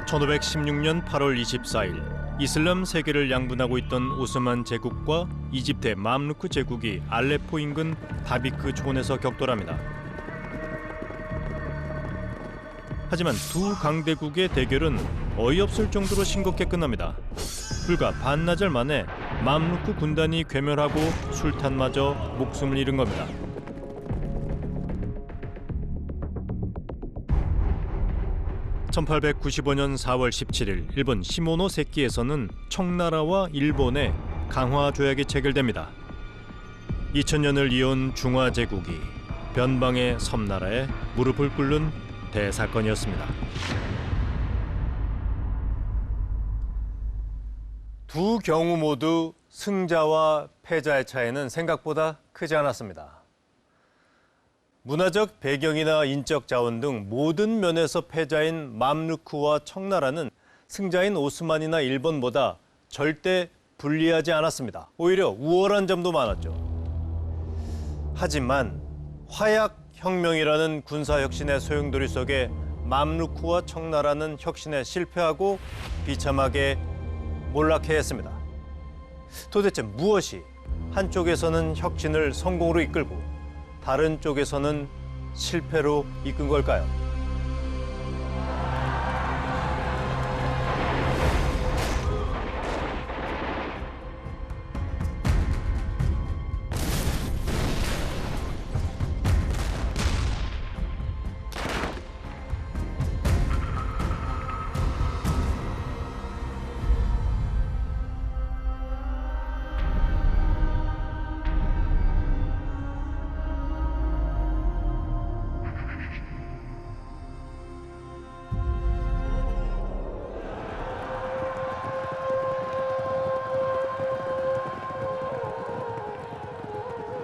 1516년 8월 24일 이슬람 세계를 양분하고 있던 오스만 제국과 이집트의 맘루크 제국이 알레포 인근 다비크 촌에서 격돌합니다. 하지만 두 강대국의 대결은 어이없을 정도로 싱겁게 끝납니다. 불과 반나절 만에 맘루크 군단이 괴멸하고 술탄마저 목숨을 잃은 겁니다. (1895년 4월 17일) 일본 시모노세키에서는 청나라와 일본의 강화 조약이 체결됩니다. 2000년을 이어온 중화제국이 변방의 섬나라에 무릎을 꿇는 대사건이었습니다. 두 경우 모두 승자와 패자의 차이는 생각보다 크지 않았습니다. 문화적 배경이나 인적 자원 등 모든 면에서 패자인 맘루크와 청나라는 승자인 오스만이나 일본보다 절대 불리하지 않았습니다. 오히려 우월한 점도 많았죠. 하지만 화약혁명이라는 군사혁신의 소용돌이 속에 맘루크와 청나라는 혁신에 실패하고 비참하게 몰락해야 했습니다. 도대체 무엇이 한쪽에서는 혁신을 성공으로 이끌고 다른 쪽에서는 실패로 이끈 걸까요?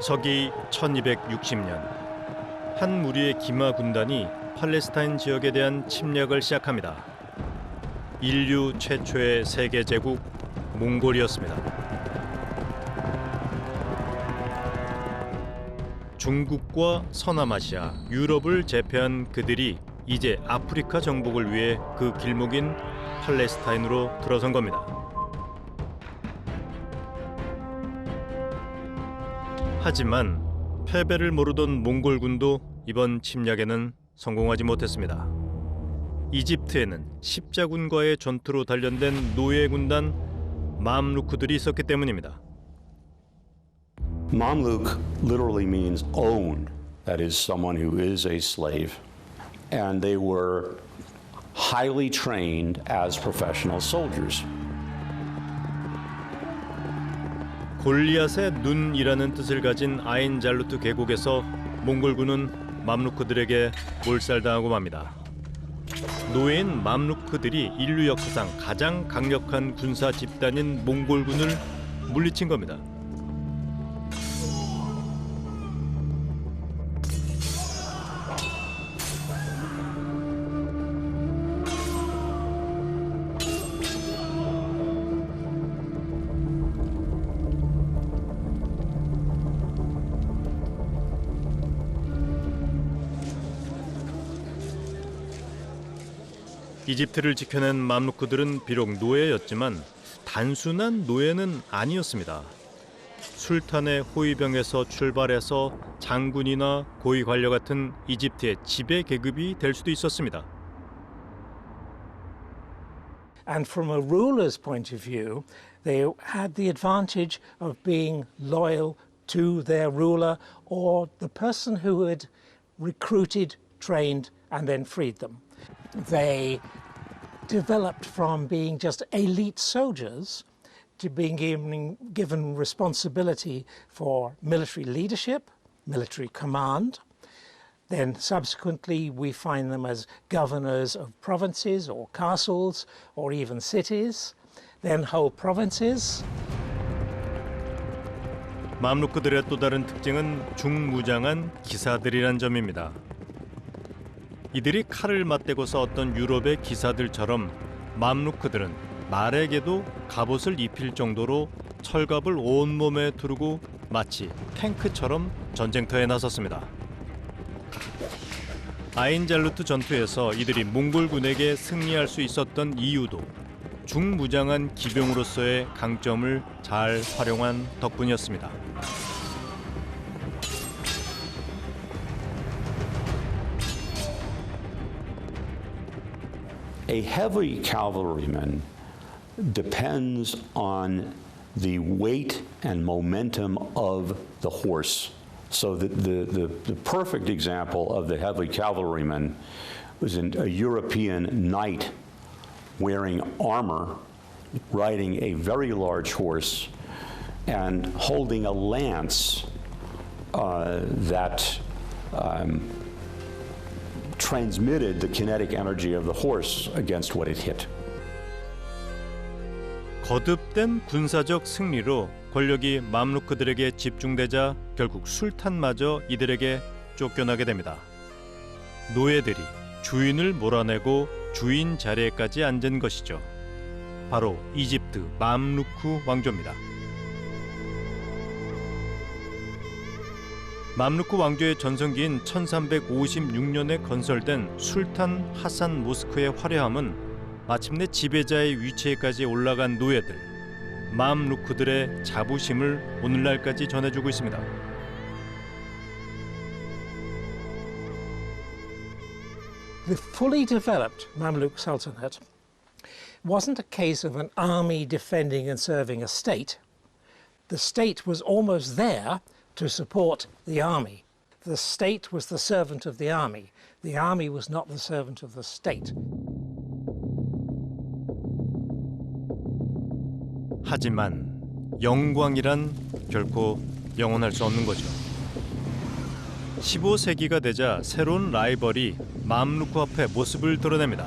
서기 1260년 한 무리의 기마 군단이 팔레스타인 지역에 대한 침략을 시작합니다. 인류 최초의 세계 제국 몽골이었습니다. 중국과 서남아시아, 유럽을 제패한 그들이 이제 아프리카 정복을 위해 그 길목인 팔레스타인으로 들어선 겁니다. 하지만 패배를 모르던 몽골군도 이번 침략에는 성공하지 못했습니다. 이집트에는 십자군과의 전투로 단련된 노예 군단 맘루크들이 있었기 때문입니다. Mamluk literally means owned. That is someone who is a slave. And they were highly trained as professional soldiers. 골리앗의 눈이라는 뜻을 가진 아인 잘루트 계곡에서 몽골군은 맘루크들에게 몰살당하고 맙니다. 노예인 맘루크들이 인류 역사상 가장 강력한 군사 집단인 몽골군을 물리친 겁니다. 이집트를 지켜낸 맘루크들은 비록 노예였지만 단순한 노예는 아니었습니다. 술탄의 호위병에서 출발해서 장군이나 고위 관료 같은 이집트의 지배 계급이 될 수도 있었습니다. And from a ruler's point of view, they had the advantage of being loyal to their ruler or the person who had recruited, trained, and then freed them. They developed from being just elite soldiers to being given responsibility for military leadership, military command. Then subsequently we find them as governors of provinces or castles or even cities, then whole provinces. 맘루크들의 또 다른 특징은 중무장한 기사들이란 점입니다. 이들이 칼을 맞대고 싸웠던 유럽의 기사들처럼 맘루크들은 말에게도 갑옷을 입힐 정도로 철갑을 온몸에 두르고 마치 탱크처럼 전쟁터에 나섰습니다. 아인잘루트 전투에서 이들이 몽골군에게 승리할 수 있었던 이유도 중무장한 기병으로서의 강점을 잘 활용한 덕분이었습니다. A heavy cavalryman depends on the weight and momentum of the horse. So the perfect example of the heavy cavalryman was a European knight wearing armor, riding a very large horse, and holding a lance that transmitted the kinetic energy of the horse against what it hit. 거듭된 군사적 승리로 권력이 맘루크들에게 집중되자 결국 술탄마저 이들에게 쫓겨나게 됩니다. 노예들이 주인을 몰아내고 주인 자리에까지 앉은 것이죠. 바로 이집트 맘루크 왕조입니다. 맘루크 왕조의 전성기인 1356년에 건설된 술탄 하산 모스크의 화려함은 마침내 지배자의 위치에까지 올라간 노예들, 맘루크들의 자부심을 오늘날까지 전해주고 있습니다. The fully developed Mamluk Sultanate wasn't a case of an army defending and serving a state. The state was almost there to support the army. The state was the servant of the army. The army was not the servant of the state. 하지만 영광이란 결코 영원할 수 없는 거죠. 15세기가 되자 새로운 라이벌이 맘루크 앞에 모습을 드러냅니다.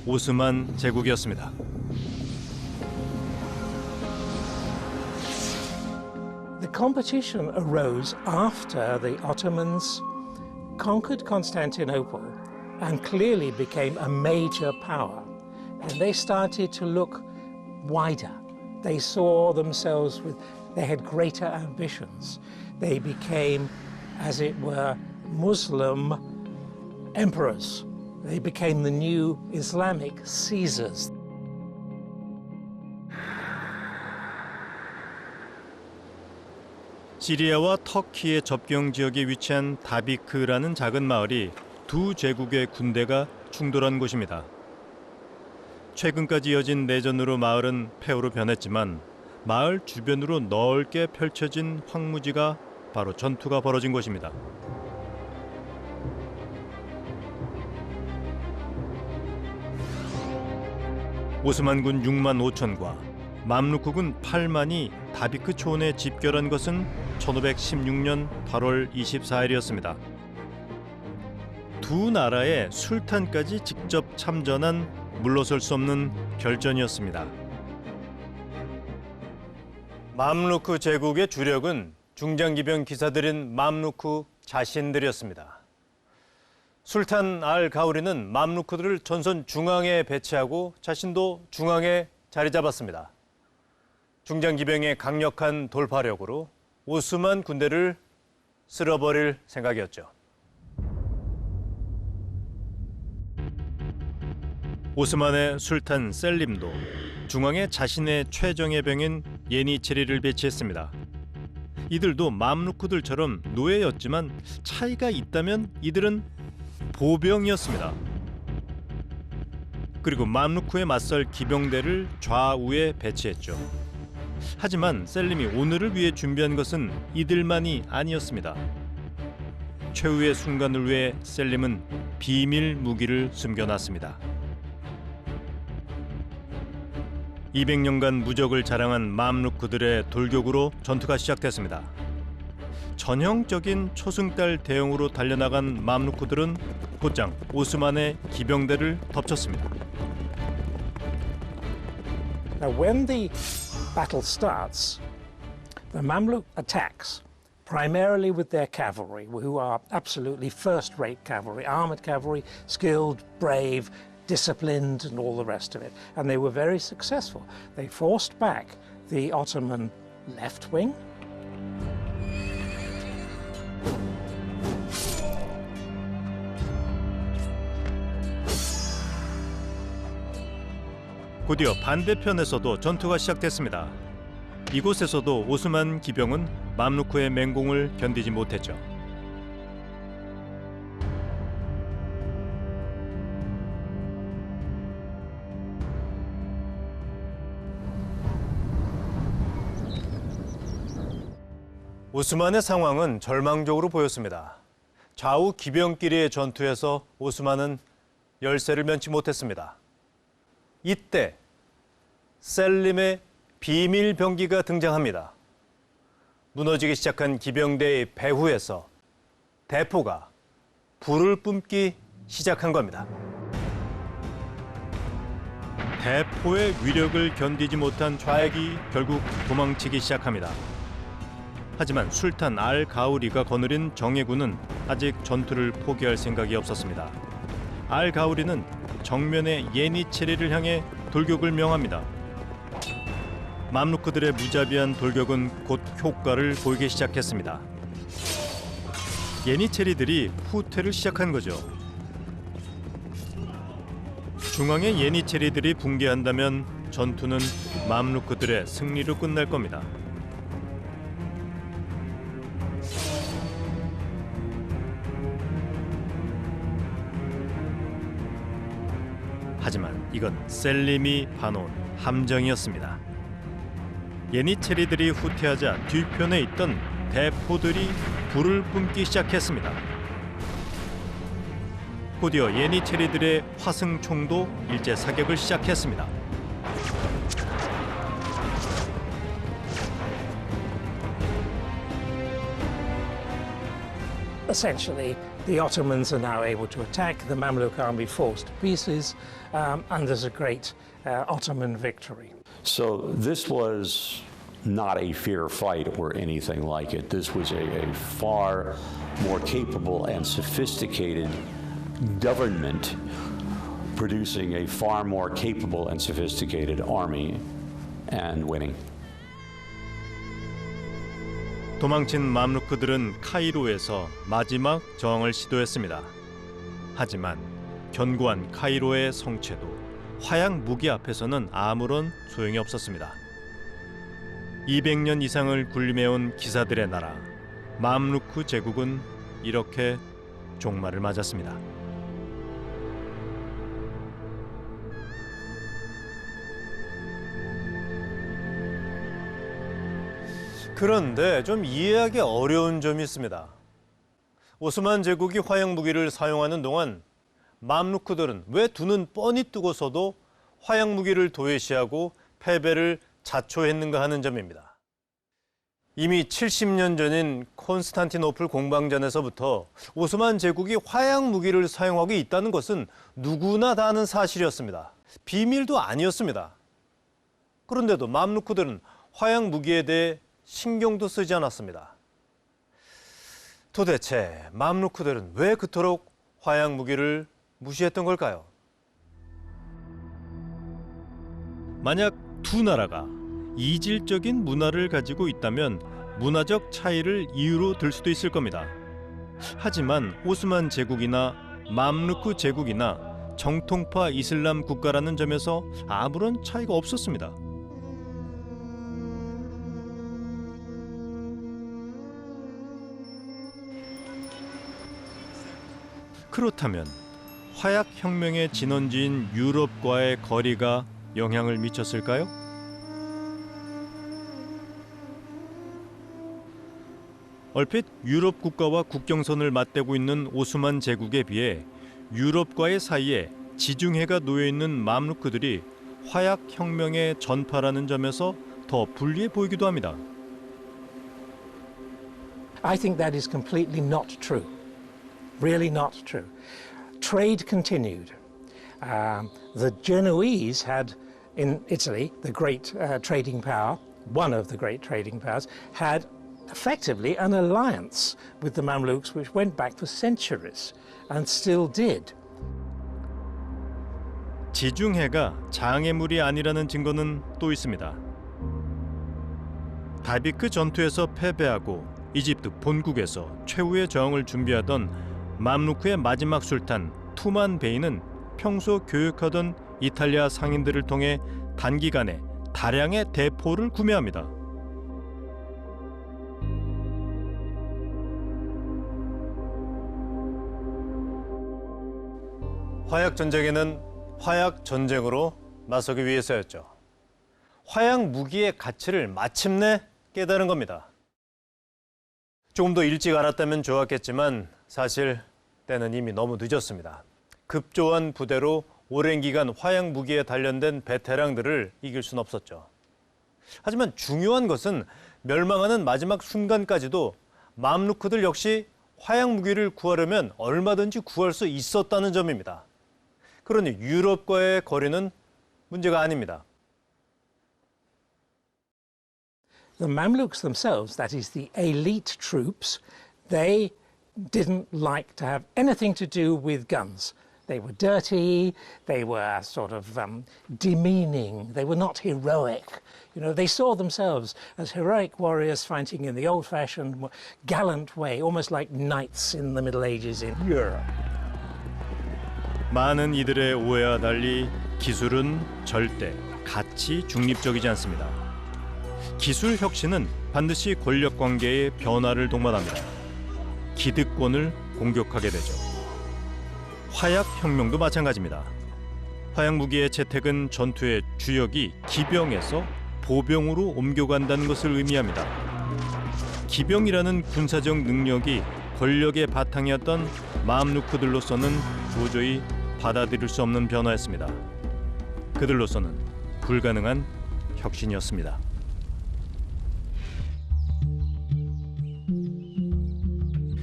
오스만 제국이었습니다. The competition arose after the Ottomans conquered Constantinople and clearly became a major power. And they started to look wider. They saw themselves they had greater ambitions. They became, as it were, Muslim emperors. They became the new Islamic Caesars. 시리아와 터키의 접경 지역에 위치한 다비크라는 작은 마을이 두 제국의 군대가 충돌한 곳입니다. 최근까지 이어진 내전으로 마을은 폐허로 변했지만 마을 주변으로 넓게 펼쳐진 황무지가 바로 전투가 벌어진 곳입니다. 오스만군 6만 5천과 맘루크군 8만이 다비크 초원에 집결한 것은 1516년 8월 24일이었습니다. 두 나라의 술탄까지 직접 참전한 물러설 수 없는 결전이었습니다. 맘루크 제국의 주력은 중장기병 기사들인 맘루크 자신들이었습니다. 술탄 알 가우리는 맘루크들을 전선 중앙에 배치하고 자신도 중앙에 자리 잡았습니다. 중장기병의 강력한 돌파력으로 오스만 군대를 쓸어버릴 생각이었죠. 오스만의 술탄 셀림도 중앙에 자신의 최정예 병인 예니체리를 배치했습니다. 이들도 맘루크들처럼 노예였지만 차이가 있다면 이들은 보병이었습니다. 그리고 맘루크에 맞설 기병대를 좌우에 배치했죠. 하지만 셀림이 오늘을 위해 준비한 것은 이들만이 아니었습니다. 최후의 순간을 위해 셀림은 비밀 무기를 숨겨놨습니다. 200년간 무적을 자랑한 맘루크들의 돌격으로 전투가 시작됐습니다. 전형적인 초승달 대응으로 달려나간 맘루크들은 곧장 오스만의 기병대를 덮쳤습니다. Now, when the battle starts, the Mamluk attacks primarily with their cavalry, who are absolutely first-rate cavalry, armored cavalry, skilled, brave, disciplined, and all the rest of it. And they were very successful. They forced back the Ottoman left wing. 곧이어 반대편에서도 전투가 시작됐습니다. 이곳에서도 오스만 기병은 맘루크의 맹공을 견디지 못했죠. 오스만의 상황은 절망적으로 보였습니다. 좌우 기병끼리의 전투에서 오스만은 열세를 면치 못했습니다. 이때 셀림의 비밀 병기가 등장합니다. 무너지기 시작한 기병대의 배후에서 대포가 불을 뿜기 시작한 겁니다. 대포의 위력을 견디지 못한 좌익이 결국 도망치기 시작합니다. 하지만 술탄 알 가우리가 거느린 정예군은 아직 전투를 포기할 생각이 없었습니다. 알 가우리는 정면의 예니체리를 향해 돌격을 명합니다. 맘루크들의 무자비한 돌격은 곧 효과를 보이기 시작했습니다. 예니체리들이 후퇴를 시작한 거죠. 중앙의 예니체리들이 붕괴한다면 전투는 맘루크들의 승리로 끝날 겁니다. 하지만 이건 셀림이 파놓은 함정이었습니다. 예니체리들이 후퇴하자 뒤편에 있던 대포들이 불을 뿜기 시작했습니다. 곧이어 예니체리들의 화승총도 일제 사격을 시작했습니다. Essentially, the Ottomans are now able to attack, the Mamluk army falls to pieces, and there's a great Ottoman victory. So this was not a fair fight or anything like it. This was a far more capable and sophisticated government producing a far more capable and sophisticated army and winning. 도망친 맘루크들은 카이로에서 마지막 저항을 시도했습니다. 하지만 견고한 카이로의 성체도 화약 무기 앞에서는 아무런 소용이 없었습니다. 200년 이상을 군림해온 기사들의 나라 맘루크 제국은 이렇게 종말을 맞았습니다. 그런데 좀 이해하기 어려운 점이 있습니다. 오스만 제국이 화약 무기를 사용하는 동안 맘루크들은 왜 두 눈 뻔히 뜨고서도 화약 무기를 도외시하고 패배를 자초했는가 하는 점입니다. 이미 70년 전인 콘스탄티노플 공방전에서부터 오스만 제국이 화약 무기를 사용하고 있다는 것은 누구나 다 아는 사실이었습니다. 비밀도 아니었습니다. 그런데도 맘루크들은 화약 무기에 대해 신경도 쓰지 않았습니다. 도대체 맘루크들은 왜 그토록 화약 무기를 무시했던 걸까요? 만약 두 나라가 이질적인 문화를 가지고 있다면 문화적 차이를 이유로 들 수도 있을 겁니다. 하지만 오스만 제국이나 맘루크 제국이나 정통파 이슬람 국가라는 점에서 아무런 차이가 없었습니다. 그렇다면 화약 혁명의 진원지인 유럽과의 거리가 영향을 미쳤을까요? 얼핏 유럽 국가와 국경선을 맞대고 있는 오스만 제국에 비해 유럽과의 사이에 지중해가 놓여 있는 맘루크들이 화약 혁명의 전파라는 점에서 더 불리해 보이기도 합니다. I think that is completely not true. Really not true. Trade continued. The Genoese had, in Italy, the great trading power, one of the great trading powers, had effectively an alliance with the Mamluks which went back for centuries and still did. 지중해가 장애물이 아니라는 증거는 또 있습니다. 다비크 전투에서 패배하고 이집트 본국에서 최후의 저항을 준비하던 맘루크의 마지막 술탄 투만 베이는 평소 교육하던 이탈리아 상인들을 통해 단기간에 다량의 대포를 구매합니다. 화약 전쟁에는 화약 전쟁으로 맞서기 위해서였죠. 화약 무기의 가치를 마침내 깨달은 겁니다. 조금 더 일찍 알았다면 좋았겠지만 사실 때는 이미 너무 늦었습니다. 급조한 부대로 오랜 기간 화약 무기에 단련된 베테랑들을 이길 수는 없었죠. 하지만 중요한 것은 멸망하는 마지막 순간까지도 맘루크들 역시 화약 무기를 구하려면 얼마든지 구할 수 있었다는 점입니다. 그러니 유럽과의 거리는 문제가 아닙니다. The Mamluks themselves, that is the elite troops, they didn't like to have anything to do with guns. They were dirty, they were sort of demeaning, they were not heroic. You know, they saw themselves as heroic warriors fighting in the old-fashioned, gallant way, almost like knights in the Middle Ages in Europe. 많은 이들의 오해와 달리 기술은 절대 가치 중립적이지 않습니다. 기술 혁신은 반드시 권력 관계의 변화를 동반합니다. 기득권을 공격하게 되죠. 화약 혁명도 마찬가지입니다. 화약 무기의 채택은 전투의 주역이 기병에서 보병으로 옮겨간다는 것을 의미합니다. 기병이라는 군사적 능력이 권력의 바탕이었던 맘루크들로서는 도저히 받아들일 수 없는 변화였습니다. 그들로서는 불가능한 혁신이었습니다.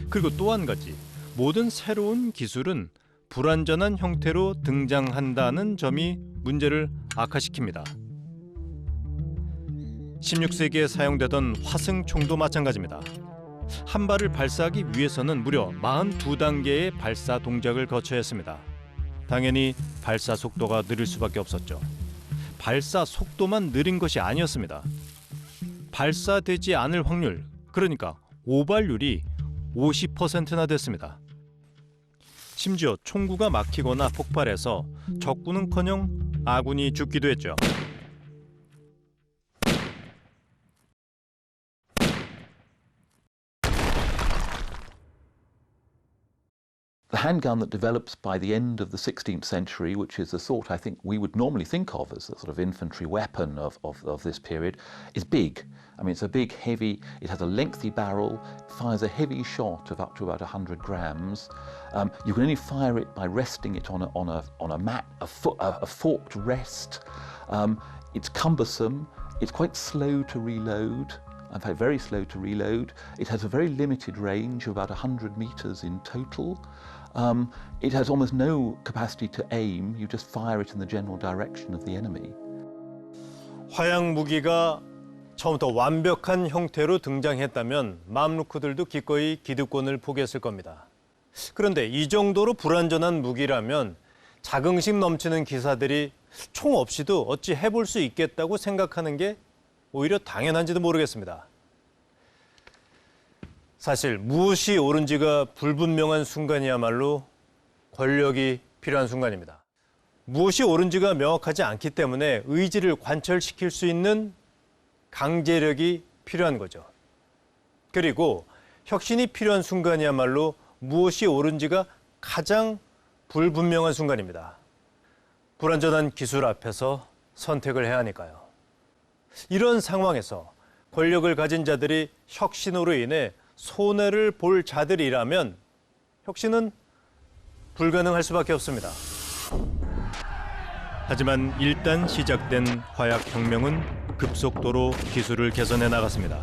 그리고 또 한 가지, 모든 새로운 기술은 불완전한 형태로 등장한다는 점이 문제를 악화시킵니다. 16세기에 사용되던 화승총도 마찬가지입니다. 한 발을 발사하기 위해서는 무려 42단계의 발사 동작을 거쳐야 했습니다. 당연히 발사 속도가 느릴 수밖에 없었죠. 발사 속도만 느린 것이 아니었습니다. 발사되지 않을 확률, 그러니까 오발률이 50%나 됐습니다. 심지어 총구가 막히거나 폭발해서 적군은커녕 아군이 죽기도 했죠. The handgun that develops by the end of the 16th century, which is the sort I think we would normally think of as a sort of infantry weapon of this period, is big. I mean, it's a big, heavy, it has a lengthy barrel, fires a heavy shot of up to about 100 grams. You can only fire it by resting it on a mat, a forked rest. It's cumbersome, it's quite slow to reload. In fact, very slow to reload. It has a very limited range of about 100 meters in total. It has almost no capacity to aim. You just fire it in the general direction of the enemy. 화약 무기가 처음부터 완벽한 형태로 등장했다면 맘루크들도 기꺼이 기득권을 포기했을 겁니다. 그런데 이 정도로 불완전한 무기라면 자긍심 넘치는 기사들이 총 없이도 어찌 해볼 수 있겠다고 생각하는 게 오히려 당연한지도 모르겠습니다. 사실 무엇이 옳은지가 불분명한 순간이야말로 권력이 필요한 순간입니다. 무엇이 옳은지가 명확하지 않기 때문에 의지를 관철시킬 수 있는 강제력이 필요한 거죠. 그리고 혁신이 필요한 순간이야말로 무엇이 옳은지가 가장 불분명한 순간입니다. 불완전한 기술 앞에서 선택을 해야 하니까요. 이런 상황에서 권력을 가진 자들이 혁신으로 인해 손해를 볼 자들이라면 혁신은 불가능할 수밖에 없습니다. 하지만 일단 시작된 화약혁명은 급속도로 기술을 개선해 나갔습니다.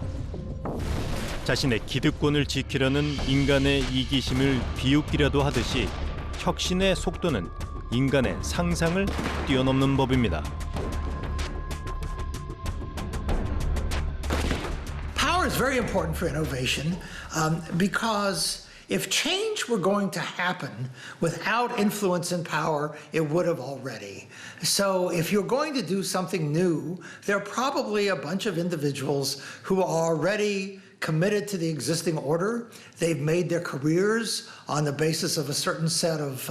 자신의 기득권을 지키려는 인간의 이기심을 비웃기려도 하듯이 혁신의 속도는 인간의 상상을 뛰어넘는 법입니다. Power is very important for innovation because if change were going to happen without influence and power, it would have already. So if you're going to do something new, there are probably a bunch of individuals who are already committed to the existing order. They've made their careers on the basis of a certain set of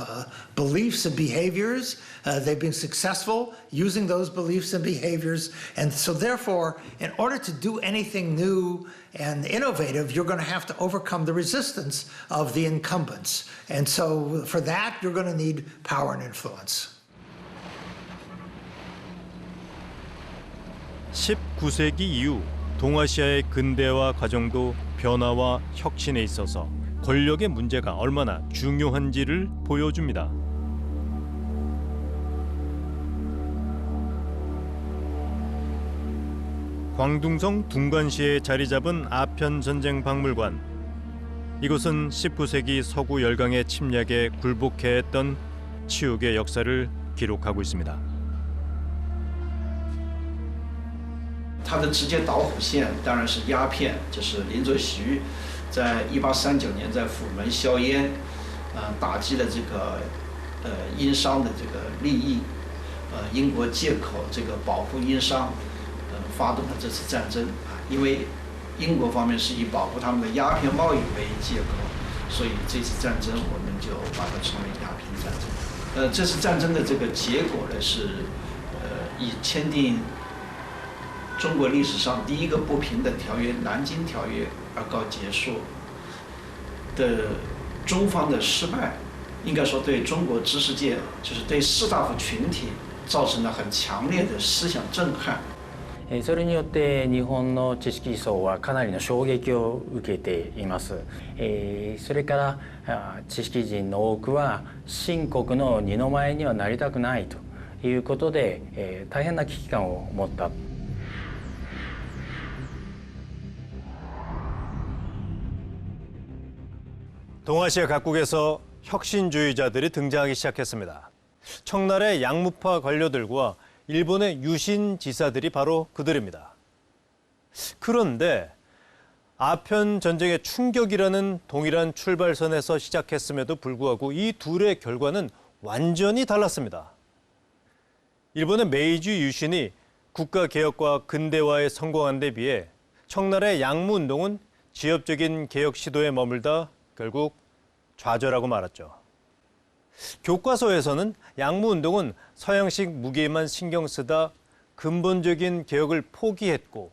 beliefs and behaviors. They've been successful using those beliefs and behaviors. And so therefore, in order to do anything new and innovative, you're going to have to overcome the resistance of the incumbents. And so for that, you're going to need power and influence. 19세기 이후 동아시아의 근대화 과정도 변화와 혁신에 있어서 권력의 문제가 얼마나 중요한지를 보여줍니다. 광둥성 둥관시에 자리 잡은 아편전쟁 박물관. 이곳은 19세기 서구 열강의 침략에 굴복해야 했던 치욕의 역사를 기록하고 있습니다. 它的直接导火线当然是鸦片，就是林则徐在1839年在虎门销烟，打击了这个殷商的这个利益，英国借口这个保护殷商，发动了这次战争啊，因为英国方面是以保护他们的鸦片贸易为借口，所以这次战争我们就把它称为鸦片战争。这次战争的这个结果呢是以签订 中国历史上第一个不平等条约《南京条约》而告结束的中方的失败，应该说对中国知识界，就是对士大夫群体造成了很強烈的思想震撼。それによって日本の知識層はかなりの衝撃を受けています。それから知識人の多くは清国の二の舞にはなりたくないということで、大変な危機感を持った。 동아시아 각국에서 혁신주의자들이 등장하기 시작했습니다. 청나라의 양무파 관료들과 일본의 유신 지사들이 바로 그들입니다. 그런데 아편 전쟁의 충격이라는 동일한 출발선에서 시작했음에도 불구하고 이 둘의 결과는 완전히 달랐습니다. 일본의 메이지 유신이 국가개혁과 근대화에 성공한 데 비해 청나라의 양무운동은 지역적인 개혁 시도에 머물다 결국 좌절하고 말았죠. 교과서에서는 양무운동은 서양식 무기에만 신경 쓰다 근본적인 개혁을 포기했고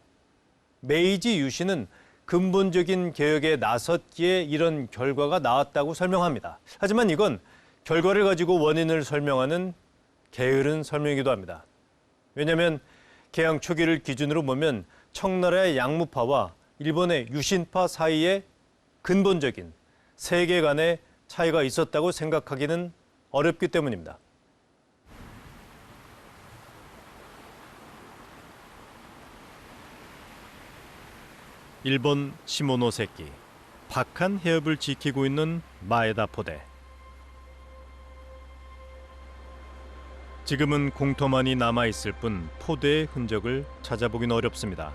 메이지 유신은 근본적인 개혁에 나섰기에 이런 결과가 나왔다고 설명합니다. 하지만 이건 결과를 가지고 원인을 설명하는 게으른 설명이기도 합니다. 왜냐하면 개항 초기를 기준으로 보면 청나라의 양무파와 일본의 유신파 사이에 근본적인 세계관의 차이가 있었다고 생각하기는 어렵기 때문입니다. 일본 시모노세키, 박한 해협을 지키고 있는 마에다 포대. 지금은 공터만이 남아있을 뿐 포대의 흔적을 찾아보긴 어렵습니다.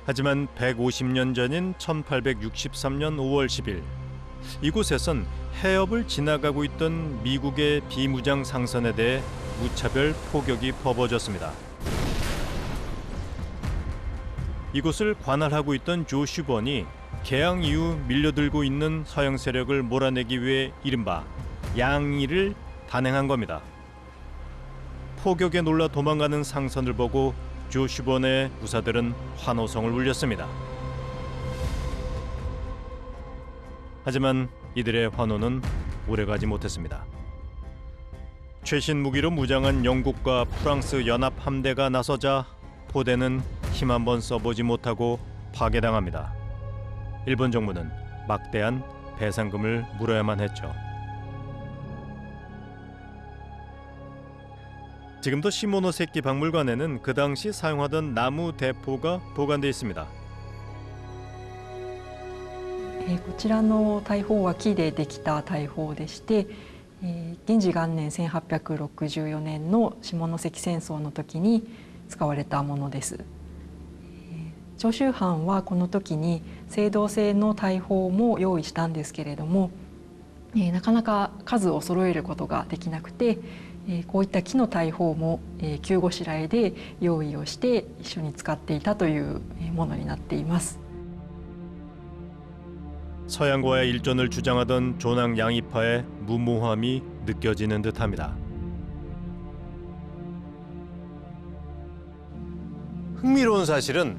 하지만 150년 전인 1863년 5월 10일 이곳에선 해협을 지나가고 있던 미국의 비무장 상선에 대해 무차별 포격이 퍼부어졌습니다. 이곳을 관할하고 있던 조 슈번이 개항 이후 밀려들고 있는 서양 세력을 몰아내기 위해 이른바 양의를 단행한 겁니다. 포격에 놀라 도망가는 상선을 보고 조 슈번의 부사들은 환호성을 울렸습니다. 하지만 이들의 환호는 오래가지 못했습니다. 최신 무기로 무장한 영국과 프랑스 연합 함대가 나서자 포대는 힘 한번 써보지 못하고 파괴당합니다. 일본 정부는 막대한 배상금을 물어야만 했죠. 지금도 시모노세키 박물관에는 그 당시 사용하던 나무 대포가 보관되어 있습니다. こちらの大砲は木でできた大砲でして、元治元年1864年の下関戦争の時に使われたものです。長州藩はこの時に青銅製の大砲も用意したんですけれども、なかなか数を揃えることができなくて、こういった木の大砲も急ごしらえで用意をして一緒に使っていたというものになっています。 서양과의 일전을 주장하던 조낭 양이파의 무모함이 느껴지는 듯합니다. 흥미로운 사실은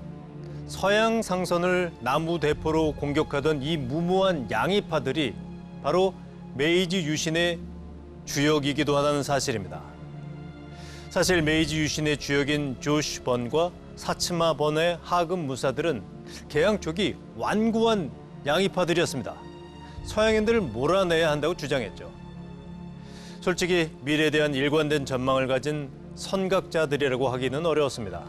서양 상선을 나무 대포로 공격하던 이 무모한 양이파들이 바로 메이지 유신의 주역이기도 하다는 사실입니다. 사실 메이지 유신의 주역인 조슈 번과 사츠마 번의 하급 무사들은 개항 쪽이 완고한 양이파들이었습니다. 서양인들을 몰아내야 한다고 주장했죠. 솔직히 미래에 대한 일관된 전망을 가진 선각자들이라고 하기는 어려웠습니다.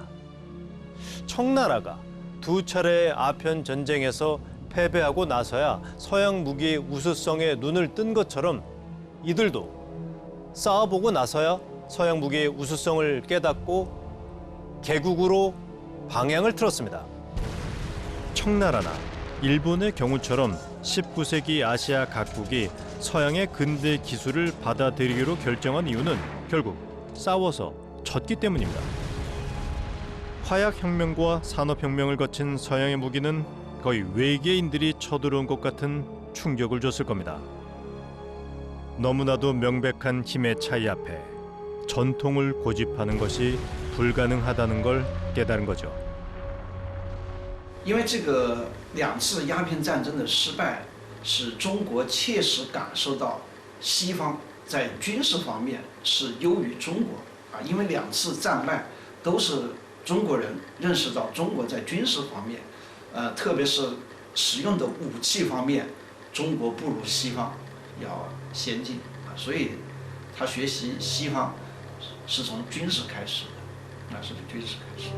청나라가 두 차례의 아편 전쟁에서 패배하고 나서야 서양 무기의 우수성에 눈을 뜬 것처럼 이들도 싸워보고 나서야 서양 무기의 우수성을 깨닫고 개국으로 방향을 틀었습니다. 청나라나 일본의 경우처럼 19세기 아시아 각국이 서양의 근대 기술을 받아들이기로 결정한 이유는 결국 싸워서 졌기 때문입니다. 화약혁명과 산업혁명을 거친 서양의 무기는 거의 외계인들이 쳐들어온 것 같은 충격을 줬을 겁니다. 너무나도 명백한 힘의 차이 앞에 전통을 고집하는 것이 불가능하다는 걸 깨달은 거죠. 因为这个2次鸦片战争的失败，使中国切实感受到西方在军事方面是优于中国啊。因为2次战败都是中国人认识到中国在军事方面，特别是使用的武器方面，中国不如西方要先进啊。所以，他学习西方是从军事开始的，是从军事开始。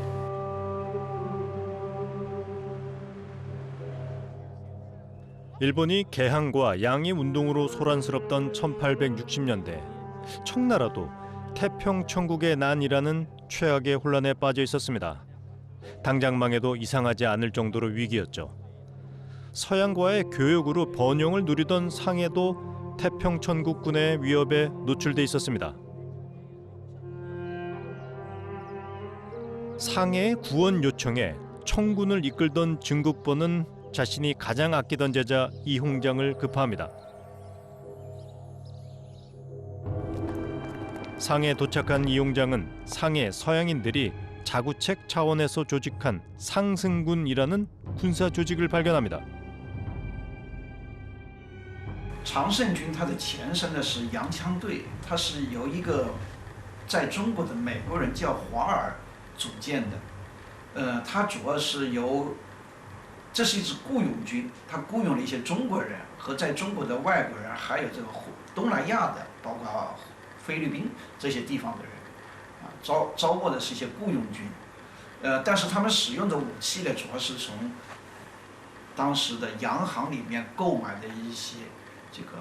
일본이 개항과 양의 운동으로 소란스럽던 1860년대, 청나라도 태평천국의 난이라는 최악의 혼란에 빠져 있었습니다. 당장 망해도 이상하지 않을 정도로 위기였죠. 서양과의 교역으로 번영을 누리던 상해도 태평천국군의 위협에 노출돼 있었습니다. 상해의 구원 요청에 청군을 이끌던 증국본은 자신이 가장 아끼던 제자 이홍장을 급파합니다. 상해에 도착한 이홍장은 상해 서양인들이 자구책 차원에서 조직한 상승군이라는 군사 조직을 발견합니다. 常胜军它的前身呢是洋枪队，它是由一个在中国的美国人叫华尔组建的，它主要是由。 这是一支雇佣军，他雇佣了一些中国人和在中国的外国人，还有这个东南亚的，包括菲律宾这些地方的人，啊，招募的是一些雇佣军，但是他们使用的武器呢，主要是从当时的洋行里面购买的一些这个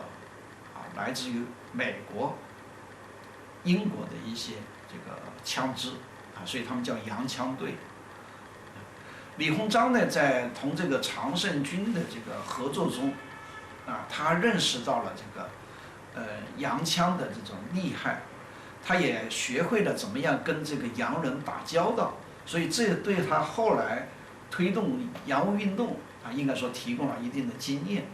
来自于美国、英国的一些这个枪支啊，所以他们叫洋枪队。 李鸿章呢，在同这个常胜军的这个合作中，啊，他认识到了这个洋枪的这种厉害，他也学会了怎么样跟这个洋人打交道，所以这对他后来推动洋务运动啊，应该说提供了一定的经验。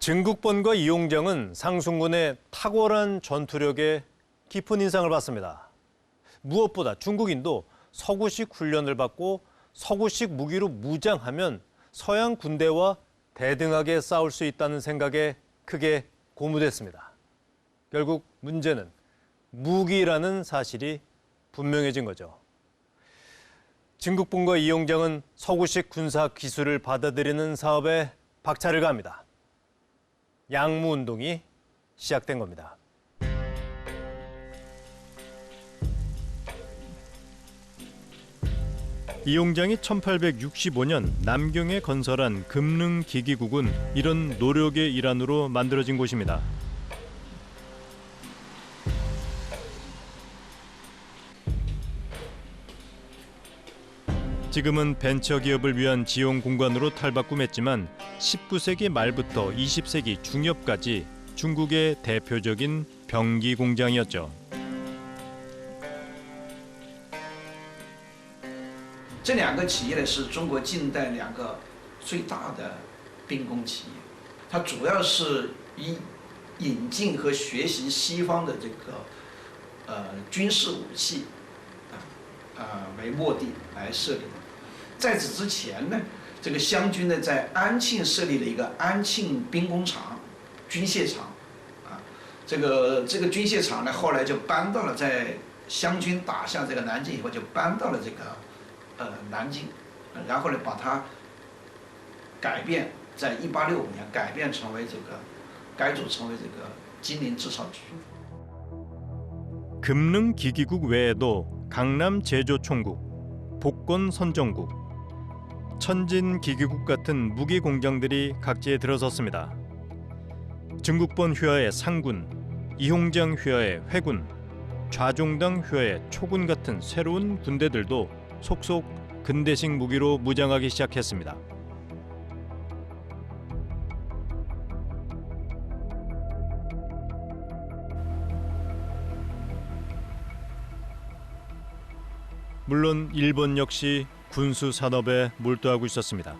증국본과 이홍장은 상승군의 탁월한 전투력에 깊은 인상을 받습니다. 무엇보다 중국인도 서구식 훈련을 받고 서구식 무기로 무장하면 서양 군대와 대등하게 싸울 수 있다는 생각에 크게 고무됐습니다. 결국 문제는 무기라는 사실이 분명해진 거죠. 증국본과 이홍장은 서구식 군사 기술을 받아들이는 사업에 박차를 가합니다. 양무운동이 시작된 겁니다. 이홍장이 1865년 남경에 건설한 금능기기국은 이런 노력의 일환으로 만들어진 곳입니다. 지금은 벤처기업을 위한 지원 공간으로 탈바꿈했지만 19세기 말부터 20세기 중엽까지 중국의 대표적인 병기 공장이었죠. 这两个企业呢是中国近代两个最大的兵工企业，它主要是以引进和学习西方的这个军事武器为目的来设立的。在此之前呢，这个湘军呢在安庆设立了一个安庆兵工厂、军械厂，这个军械厂呢后来就搬到了在湘军打下这个南京以后就搬到了这个南京，然后呢把它改变，在1865年改变成为改组成为这个金陵制造局。 금능기기국 외에도 강남제조총국, 복권선정국, 천진기기국 같은 무기 공장들이 각지에 들어섰습니다. 증국본 휘하의 상군, 이홍장 휘하의 회군, 좌종당 휘하의 초군 같은 새로운 군대들도 속속 근대식 무기로 무장하기 시작했습니다. 물론 일본 역시 군수 산업에 몰두하고 있었습니다.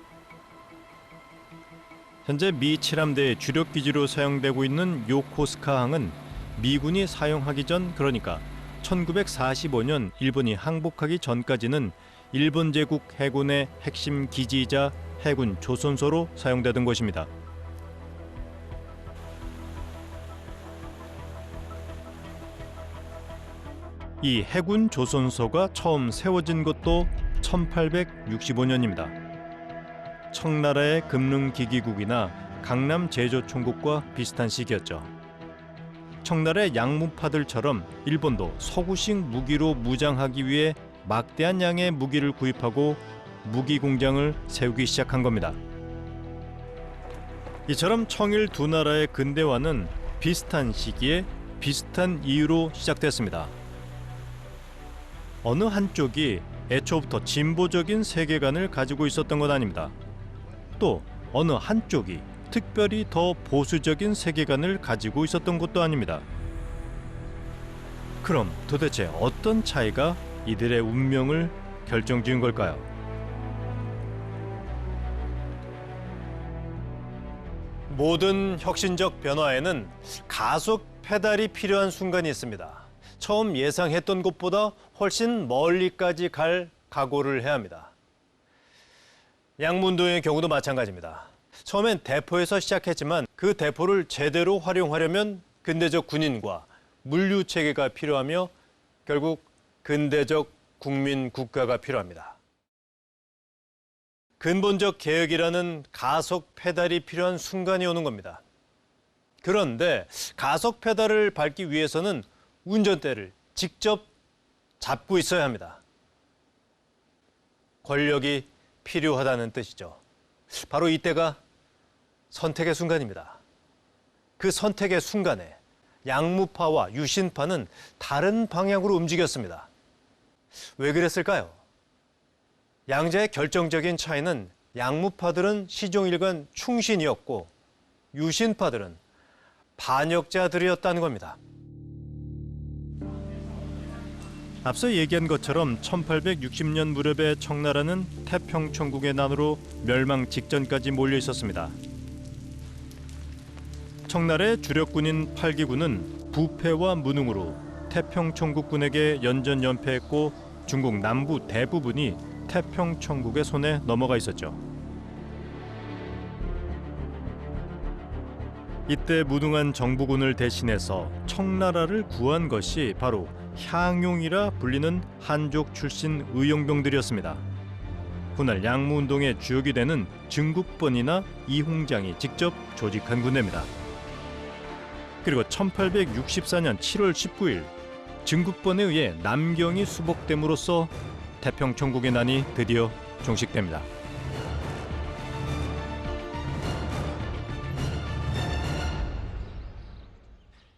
현재 미 7함대의 주력 기지로 사용되고 있는 요코스카항은 미군이 사용하기 전, 그러니까 1945년 일본이 항복하기 전까지는 일본 제국 해군의 핵심 기지이자 해군 조선소로 사용되던 곳입니다. 이 해군 조선소가 처음 세워진 것도 1865년입니다. 청나라의 금능기기국이나 강남제조총국과 비슷한 시기였죠. 청나라의 양무파들처럼 일본도 서구식 무기로 무장하기 위해 막대한 양의 무기를 구입하고 무기 공장을 세우기 시작한 겁니다. 이처럼 청일 두 나라의 근대화는 비슷한 시기에 비슷한 이유로 시작됐습니다. 어느 한쪽이 애초부터 진보적인 세계관을 가지고 있었던 건 아닙니다. 또 어느 한쪽이 특별히 더 보수적인 세계관을 가지고 있었던 것도 아닙니다. 그럼 도대체 어떤 차이가 이들의 운명을 결정지은 걸까요? 모든 혁신적 변화에는 가속 페달이 필요한 순간이 있습니다. 처음 예상했던 것보다 훨씬 멀리까지 갈 각오를 해야 합니다. 양문도의 경우도 마찬가지입니다. 처음엔 대포에서 시작했지만 그 대포를 제대로 활용하려면 근대적 군인과 물류 체계가 필요하며 결국 근대적 국민 국가가 필요합니다. 근본적 개혁이라는 가속 페달이 필요한 순간이 오는 겁니다. 그런데 가속 페달을 밟기 위해서는 운전대를 직접 잡고 있어야 합니다. 권력이 필요하다는 뜻이죠. 바로 이때가 선택의 순간입니다. 그 선택의 순간에 양무파와 유신파는 다른 방향으로 움직였습니다. 왜 그랬을까요? 양자의 결정적인 차이는 양무파들은 시종일관 충신이었고 유신파들은 반역자들이었다는 겁니다. 앞서 얘기한 것처럼 1860년 무렵에 청나라는 태평천국의 난으로 멸망 직전까지 몰려 있었습니다. 청나라의 주력군인 8기군은 부패와 무능으로 태평천국군에게 연전연패했고 중국 남부 대부분이 태평천국의 손에 넘어가 있었죠. 이때 무능한 정부군을 대신해서 청나라를 구한 것이 바로 향용이라 불리는 한족 출신 의용병들이었습니다. 훗날 양무운동의 주역이 되는 증국본이나 이홍장이 직접 조직한 군대입니다. 그리고 1864년 7월 19일 증국본에 의해 남경이 수복됨으로써 태평천국의 난이 드디어 종식됩니다.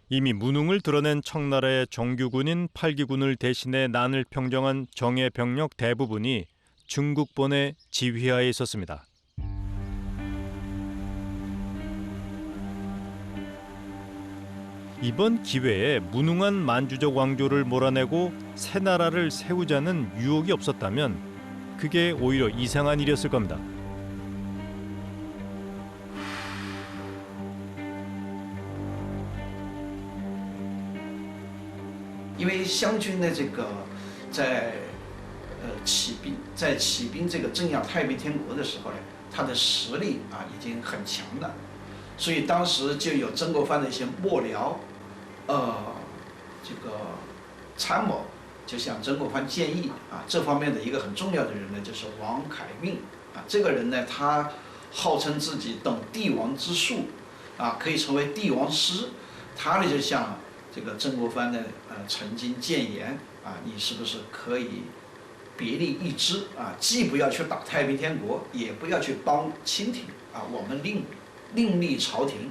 이미 무능을 드러낸 청나라의 정규군인 8기군을 대신해 난을 평정한 정예 병력 대부분이 증국본의 지휘하에 있었습니다. 이번 기회에 무능한 만주적 왕조를 몰아내고 새 나라를 세우자는 유혹이 없었다면 그게 오히려 이상한 일이었을 겁니다. 因为湘军的这个在起兵这个镇压太平天国的时候呢，他的实力已经很强了，所以当时就有曾国藩的一些幕僚，这个参谋就向曾国藩建议这方面的一个很重要的人呢，就是王凯运这个人呢，他号称自己懂帝王之术可以成为帝王师，他呢就向这个曾国藩呢曾经谏言你是不是可以别立一支既不要去打太平天国，也不要去帮清廷我们另立朝廷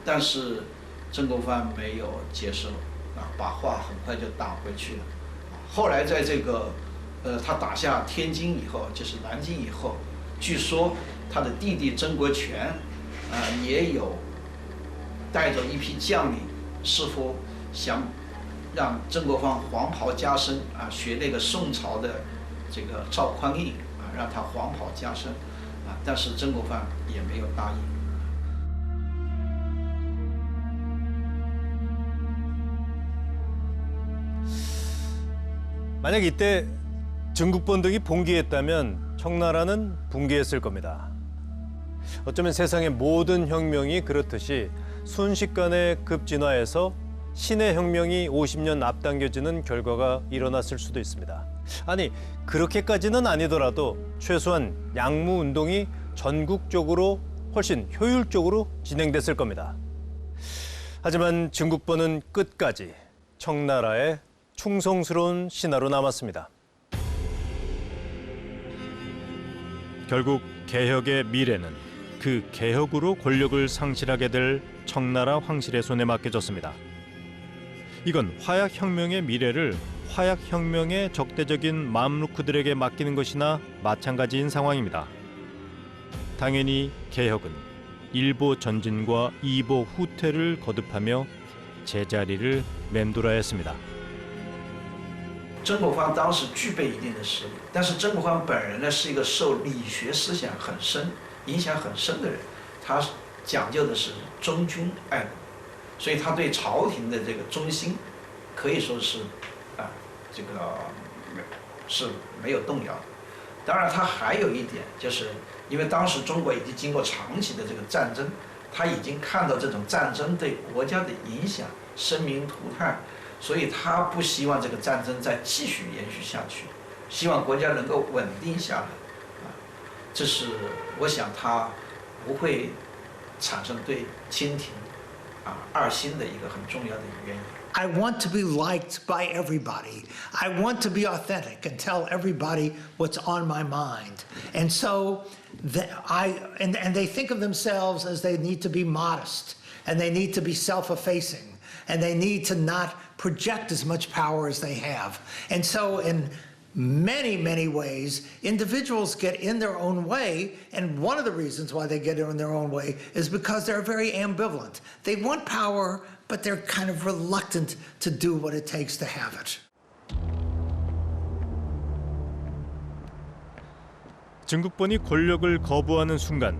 但是曾国藩没有接受把话很快就打回去了。后来在这个他打下天津以后，就是南京以后，据说他的弟弟曾国荃也有带着一批将领，似乎想让曾国藩黄袍加身学那个宋朝的这个赵匡胤让他黄袍加身但是曾国藩也没有答应。 만약 이때 증국본등이 봉기했다면 청나라는 붕괴했을 겁니다. 어쩌면 세상의 모든 혁명이 그렇듯이 순식간에 급진화해서 신의 혁명이 50년 앞당겨지는 결과가 일어났을 수도 있습니다. 아니, 그렇게까지는 아니더라도 최소한 양무 운동이 전국적으로 훨씬 효율적으로 진행됐을 겁니다. 하지만 증국본은 끝까지 청나라의 충성스러운 신하로 남았습니다. 결국 개혁의 미래는 그 개혁으로 권력을 상실하게 될 청나라 황실의 손에 맡겨졌습니다. 이건 화약혁명의 미래를 화약혁명의 적대적인 맘루크들에게 맡기는 것이나 마찬가지인 상황입니다. 당연히 개혁은 일보 전진과 이보 후퇴를 거듭하며 제자리를 맴돌아야 했습니다. 曾国藩当时具备一定的实力，但是曾国藩本人呢是一个受理学思想很深、影响很深的人，他讲究的是忠君爱国，所以他对朝廷的这个忠心，可以说是这个是没有动摇的。当然，他还有一点，就是因为当时中国已经经过长期的这个战争，他已经看到这种战争对国家的影响，生民涂炭。 所以他不希望这个战争再继续延续下去，希望国家能够稳定下来，这是我想他不会产生对清廷二心的一个很重要的原因。 I want to be liked by everybody. I want to be authentic and tell everybody what's on my mind. And so and they think of themselves as they need to be modest and they need to be self-effacing and they need to not project as much power as they have. And so in many, many ways, individuals get in their own way, and one of the reasons why they get in their own way is because they're very ambivalent. They want power, but they're kind of reluctant to do what it takes to have it. 증국본이 권력을 거부하는 순간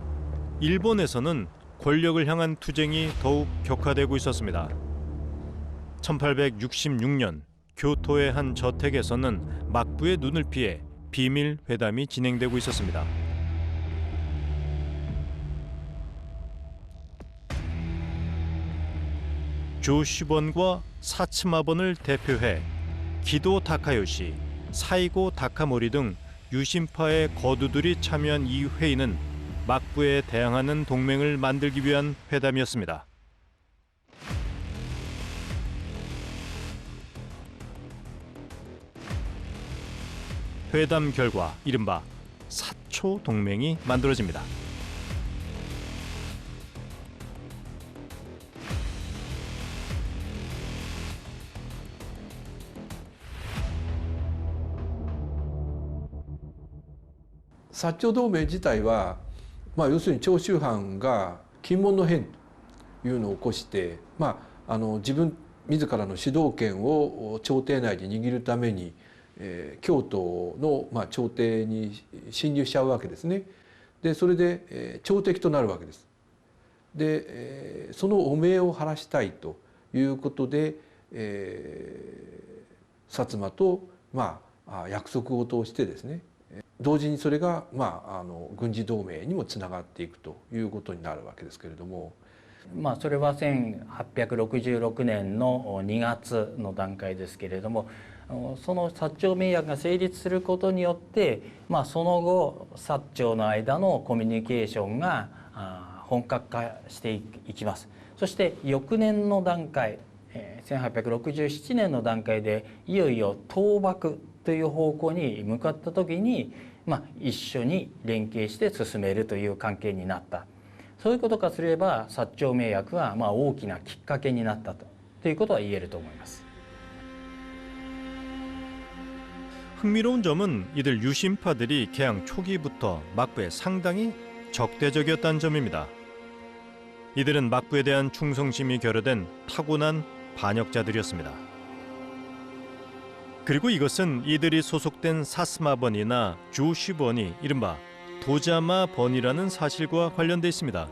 일본에서는 권력을 향한 투쟁이 더욱 격화되고 있었습니다. 1866년 교토의 한 저택에서는 막부의 눈을 피해 비밀 회담이 진행되고 있었습니다. 조슈번과 사츠마번을 대표해 기도 타카요시, 사이고 다카모리 등 유신파의 거두들이 참여한 이 회의는 막부에 대항하는 동맹을 만들기 위한 회담이었습니다. 회담 결과 이른바 사초 동맹이 만들어집니다. 사초同盟自体は、要するに長州藩が金門の変いうのを起こして、自らの主導権を朝廷内で握るために、京都の、朝廷に侵入しちゃうわけですね。でそれで、朝敵となるわけです。で、その汚名を晴らしたいということで、薩摩と、約束を通してですね、同時にそれが、軍事同盟にもつながっていくということになるわけですけれども。それは1866年の2月の段階ですけれども、その薩長盟約が成立することによって、その後薩長の間のコミュニケーションが本格化していきます。そして翌年の段階、1867年の段階でいよいよ討幕という方向に向かった時に、一緒に連携して進めるという関係になった。そういうことからすれば薩長盟約は大きなきっかけになったということは言えると思います。 흥미로운 점은 이들 유신파들이 개항 초기부터 막부에 상당히 적대적이었다는 점입니다. 이들은 막부에 대한 충성심이 결여된 타고난 반역자들이었습니다. 그리고 이것은 이들이 소속된 사스마번이나 주시번이 이른바 도자마번이라는 사실과 관련돼 있습니다.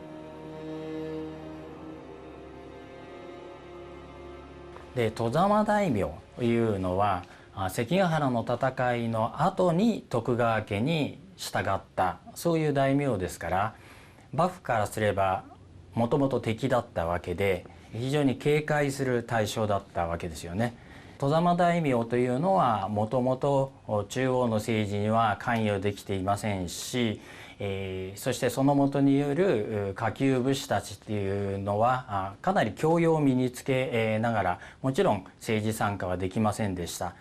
で外様大名というのは関ヶ原の戦いの後に徳川家に従ったそういう大名ですから、幕府からすればもともと敵だったわけで非常に警戒する対象だったわけですよね。外様大名というのはもともと中央の政治には関与できていませんし、そしてその下による下級武士たちっていうのはかなり教養を身につけながらもちろん政治参加はできませんでした。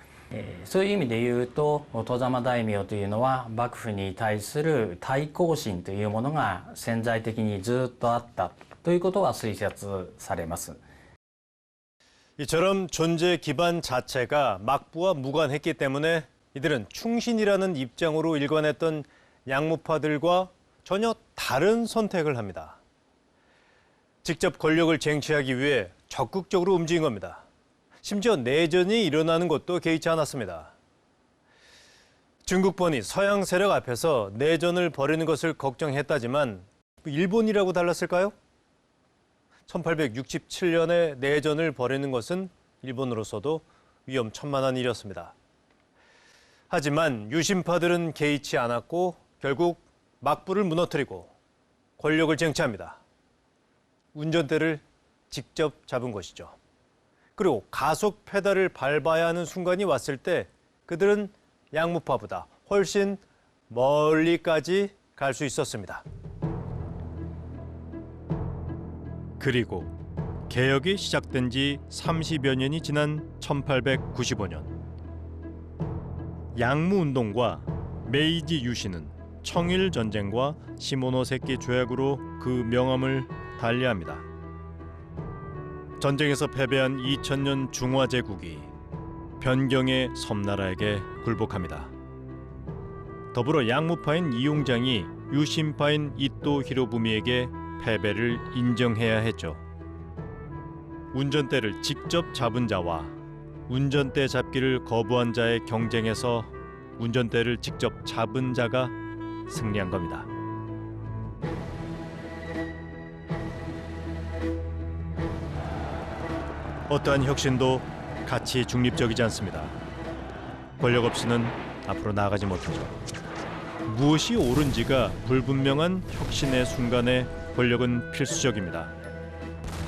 そういう意味で言うと外様大名というのは幕府に対する対抗心というものが潜在的にずっとあったということは推察されます。 이처럼 존재 기반 자체가 막부와 무관했기 때문에 이들은 충신이라는 입장으로 일관했던 양무파들과 전혀 다른 선택을 합니다. 직접 권력을 쟁취하기 위해 적극적으로 움직인 겁니다. 심지어 내전이 일어나는 것도 개의치 않았습니다. 중국번이 서양 세력 앞에서 내전을 벌이는 것을 걱정했다지만 일본이라고 달랐을까요? 1867년에 내전을 벌이는 것은 일본으로서도 위험천만한 일이었습니다. 하지만 유신파들은 개의치 않았고 결국 막부를 무너뜨리고 권력을 쟁취합니다. 운전대를 직접 잡은 것이죠. 그리고 가속 페달을 밟아야 하는 순간이 왔을 때 그들은 양무파보다 훨씬 멀리까지 갈 수 있었습니다. 그리고 개혁이 시작된 지 30여 년이 지난 1895년 양무운동과 메이지 유신은 청일전쟁과 시모노세키 조약으로 그 명암을 달리합니다. 전쟁에서 패배한 2000년 중화제국이 변경의 섬나라에게 굴복합니다. 더불어 양무파인 이용장이 유신파인 이토 히로부미에게 패배를 인정해야 했죠. 운전대를 직접 잡은 자와 운전대 잡기를 거부한 자의 경쟁에서 운전대를 직접 잡은 자가 승리한 겁니다. 어떠한 혁신도 가치 중립적이지 않습니다. 권력 없이는 앞으로 나아가지 못하죠. 무엇이 옳은지가 불분명한 혁신의 순간에 권력은 필수적입니다.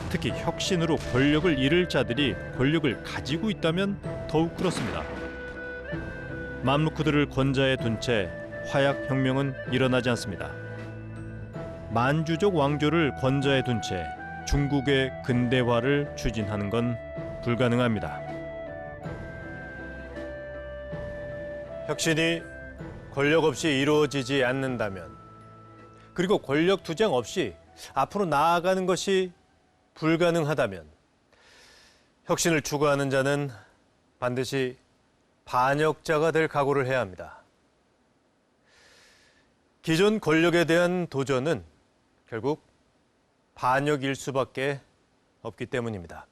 특히 혁신으로 권력을 잃을 자들이 권력을 가지고 있다면 더욱 그렇습니다. 맘루크들을 권좌에 둔 채 화약혁명은 일어나지 않습니다. 만주족 왕조를 권좌에 둔 채 중국의 근대화를 추진하는 건 불가능합니다. 혁신이 권력 없이 이루어지지 않는다면, 그리고 권력 투쟁 없이 앞으로 나아가는 것이 불가능하다면 혁신을 추구하는 자는 반드시 반역자가 될 각오를 해야 합니다. 기존 권력에 대한 도전은 결국 반역일 수밖에 없기 때문입니다.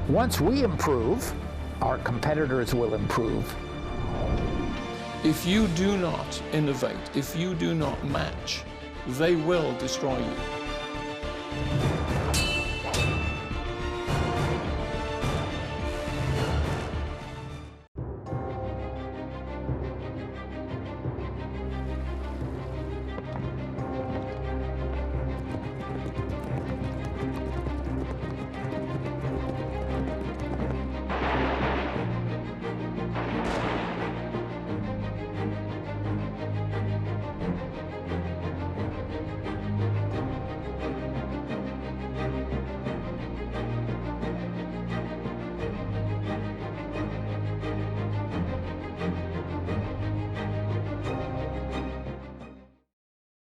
Once we improve, our competitors will improve. If you do not innovate, if you do not match, they will destroy you.